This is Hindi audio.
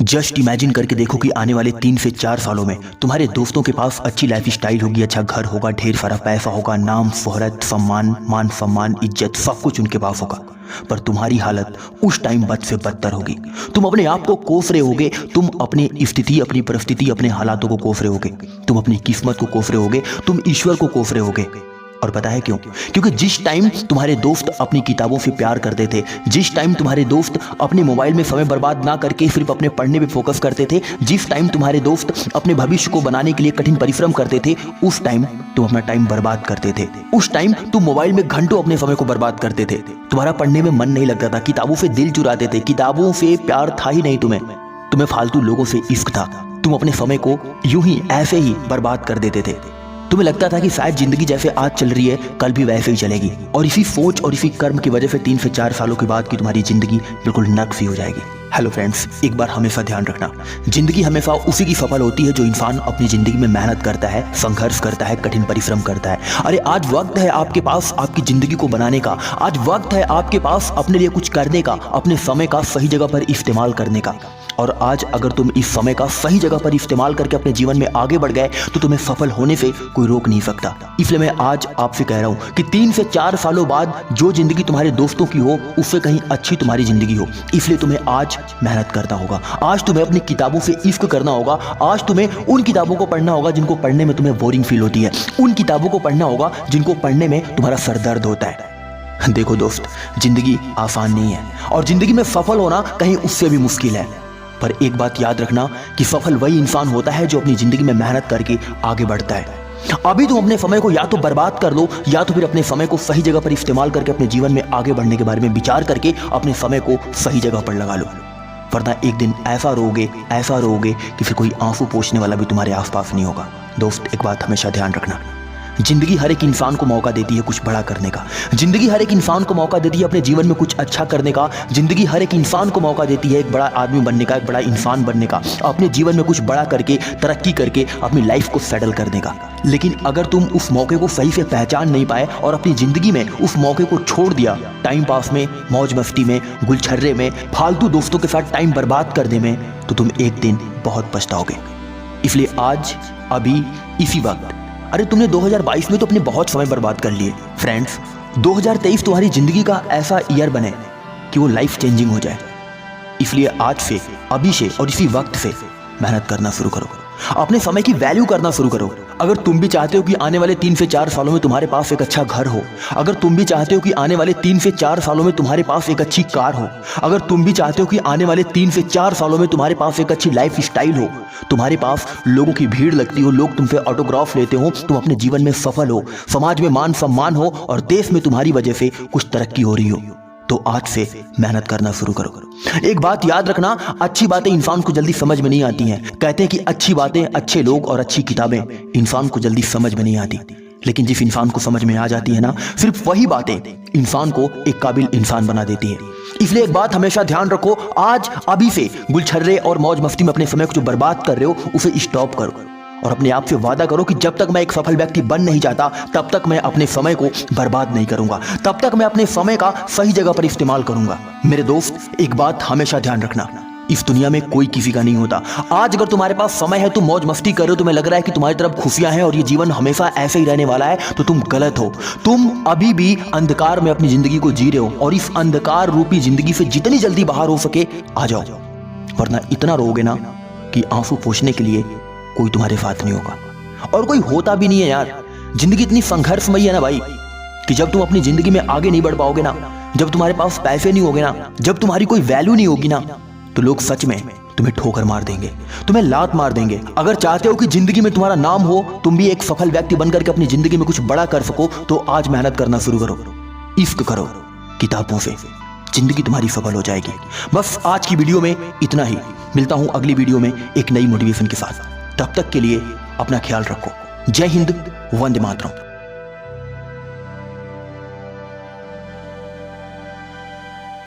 जस्ट इमेजिन करके देखो कि आने वाले 3 से 4 सालों में तुम्हारे दोस्तों के पास अच्छी लाइफ स्टाइल होगी, अच्छा घर होगा, ढेर सारा पैसा होगा, नाम शोहरत सम्मान मान सम्मान इज्जत सब कुछ उनके पास होगा। पर तुम्हारी हालत उस टाइम बद से बदतर होगी। तुम अपने आप को कोस रहे होगे, तुम अपनी स्थिति अपनी परिस्थिति अपने हालातों को कोस रहे होगे, तुम अपनी किस्मत को कोस रहे होगे, तुम ईश्वर को कोस रहे होगे। और पता है क्यों? क्योंकि जिस टाइम तुम्हारे दोस्त अपनी किताबों से प्यार करते थे, जिस टाइम तुम्हारे दोस्त अपने मोबाइल में समय बर्बाद ना करके सिर्फ अपने पढ़ने पे फोकस करते थे, जिस टाइम तुम्हारे दोस्त अपने भविष्य को बनाने के लिए कठिन परिश्रम करते थे, उस टाइम तुम अपना टाइम बर्बाद करते थे। उस टाइम तुम मोबाइल में घंटों अपने समय को बर्बाद करते थे। तुम्हारा पढ़ने में मन नहीं लगता था, किताबों से दिल चुराते थे, किताबों से प्यार था ही नहीं तुम्हें फालतू लोगों से इश्क था। तुम अपने समय को यूं ही ऐसे ही बर्बाद कर देते थे। तुम्हें लगता था कि शायद जिंदगी जैसे आज चल रही है कल भी वैसे ही चलेगी, और इसी सोच और इसी कर्म की वजह से 3 से 4 सालों के बाद की तुम्हारी जिंदगी बिल्कुल नर्क सी हो जाएगी। हेलो फ्रेंड्स, एक बार हमेशा ध्यान रखना, जिंदगी हमेशा उसी की सफल होती है जो इंसान अपनी जिंदगी में मेहनत करता है, संघर्ष करता है, कठिन परिश्रम करता है। अरे आज वक्त है आपके पास आपकी जिंदगी को बनाने का, आज वक्त है आपके पास अपने लिए कुछ करने का, अपने समय का सही जगह पर इस्तेमाल करने का। और आज अगर तुम इस समय का सही जगह पर इस्तेमाल करके अपने जीवन में आगे बढ़ गए तो तुम्हें सफल होने से कोई रोक नहीं सकता। इसलिए मैं आज आपसे कह रहा हूं कि 3 से 4 सालों बाद जो जिंदगी तुम्हारे दोस्तों की हो उससे कहीं अच्छी तुम्हारी जिंदगी हो। इसलिए तुम्हें आज मेहनत करना होगा, आज तुम्हें अपनी किताबों से इश्क करना होगा, आज तुम्हें उन किताबों को पढ़ना होगा जिनको पढ़ने में तुम्हें बोरिंग फील होती है, उन किताबों को पढ़ना होगा जिनको पढ़ने में तुम्हारा सर दर्द होता है। देखो दोस्त, जिंदगी आसान नहीं है और जिंदगी में सफल होना कहीं उससे भी मुश्किल है। पर एक बात याद रखना कि सफल वही इंसान होता है जो अपनी जिंदगी में मेहनत करके आगे बढ़ता है। अभी तुम अपने समय को या तो बर्बाद कर लो या तो फिर अपने समय को सही जगह पर इस्तेमाल करके अपने जीवन में आगे बढ़ने के बारे में विचार करके अपने समय को सही जगह पर लगा लो, वरना एक दिन ऐसा रोओगे कि फिर कोई आंसू पोंछने वाला भी तुम्हारे आसपास नहीं होगा। दोस्त, एक बात हमेशा ध्यान रखना, जिंदगी हर एक इंसान को मौका देती है कुछ बड़ा करने का, जिंदगी हर एक इंसान को मौका देती है अपने जीवन में कुछ अच्छा करने का, जिंदगी हर एक इंसान को मौका देती है एक बड़ा आदमी बनने का, एक बड़ा इंसान बनने का, अपने जीवन में कुछ बड़ा करके तरक्की करके अपनी लाइफ को सेटल करने का। लेकिन अगर तुम उस मौके को सही से पहचान नहीं पाए और अपनी जिंदगी में उस मौके को छोड़ दिया, टाइम पास में, मौज मस्ती में, गुलछर्रे में, फालतू दोस्तों के साथ टाइम बर्बाद करने में, तो तुम एक दिन बहुत पछताओगे। इसलिए आज अभी इसी वक्त, अरे तुमने 2022 में तो अपने बहुत समय बर्बाद कर लिए। फ्रेंड्स, 2023 तुम्हारी जिंदगी का ऐसा ईयर बने कि वो लाइफ चेंजिंग हो जाए। इसलिए आज से, अभी से और इसी वक्त से मेहनत करना शुरू करो, अपने समय की वैल्यू करना शुरू करो। अगर तुम भी चाहते हो कि आने वाले 3 से 4 सालों में तुम्हारे पास एक अच्छा घर हो, अगर तुम भी चाहते हो कि आने वाले 3 से 4 सालों में तुम्हारे पास एक अच्छी कार हो, अगर तुम भी चाहते हो कि आने वाले 3 से 4 सालों में तुम्हारे पास एक अच्छी लाइफ स्टाइल हो, तुम्हारे पास लोगों की भीड़ लगती हो, लोग तुमसे ऑटोग्राफ लेते हो, तुम अपने जीवन में सफल हो, समाज में मान सम्मान हो और देश में तुम्हारी वजह से कुछ तरक्की हो रही हो, तो आज से मेहनत करना शुरू करो। एक बात याद रखना, अच्छी बातें इंसान को जल्दी समझ में नहीं आती हैं। कहते हैं कि अच्छी बातें, अच्छे लोग और अच्छी किताबें इंसान को जल्दी समझ में नहीं आती, लेकिन जिस इंसान को समझ में आ जाती है ना, सिर्फ वही बातें इंसान को एक काबिल इंसान बना देती है। इसलिए एक बात हमेशा ध्यान रखो, आज अभी से गुलछर्रे और मौज मस्ती में अपने समय को जो बर्बाद कर रहे हो उसे स्टॉप करो और अपने आप से वादा करो कि जब तक मैं एक सफल व्यक्ति बन नहीं जाता तब तक मैं अपने समय को बर्बाद नहीं करूंगा, तब तक मैं अपने समय का सही जगह पर इस्तेमाल करूंगा। मेरे दोस्त, एक बात हमेशा ध्यान रखना, इस दुनिया में कोई किसी का नहीं होता। आज अगर तुम्हारे पास समय है, तुम मौज मस्ती कर रहे हो, तुम्हें लग रहा है कि तुम्हारी तरफ खुशियां हैं और ये जीवन हमेशा ऐसे ही रहने वाला है, तो तुम गलत हो। तुम अभी भी अंधकार में अपनी जिंदगी को जी रहे हो और इस अंधकार रूपी जिंदगी से जितनी जल्दी बाहर हो सके आ जाओ, वरना इतना रोगे ना कि आंसू पोंछने के लिए कोई तुम्हारे साथ नहीं होगा और कोई होता भी नहीं है। यार, जिंदगी इतनी संघर्षमयी है ना भाई, कि जब तुम अपनी जिंदगी में आगे नहीं बढ़ पाओगे ना, जब तुम्हारे पास पैसे नहीं होगे ना, जब तुम्हारी कोई वैल्यू नहीं होगी ना, तो लोग सच में तुम्हें ठोकर मार देंगे, तुम्हें लात मार देंगे। अगर चाहते हो कि जिंदगी में तुम्हारा नाम हो, तुम भी एक सफल व्यक्ति बनकर के अपनी जिंदगी में कुछ बड़ा कर सको, तो आज मेहनत करना शुरू करो, इश्क करो किताबों से, जिंदगी तुम्हारी सफल हो जाएगी। बस आज की वीडियो में इतना ही, मिलता हूं अगली वीडियो में एक नई मोटिवेशन के साथ। तब तक के लिए अपना ख्याल रखो। जय हिंद, वंदे मातरम।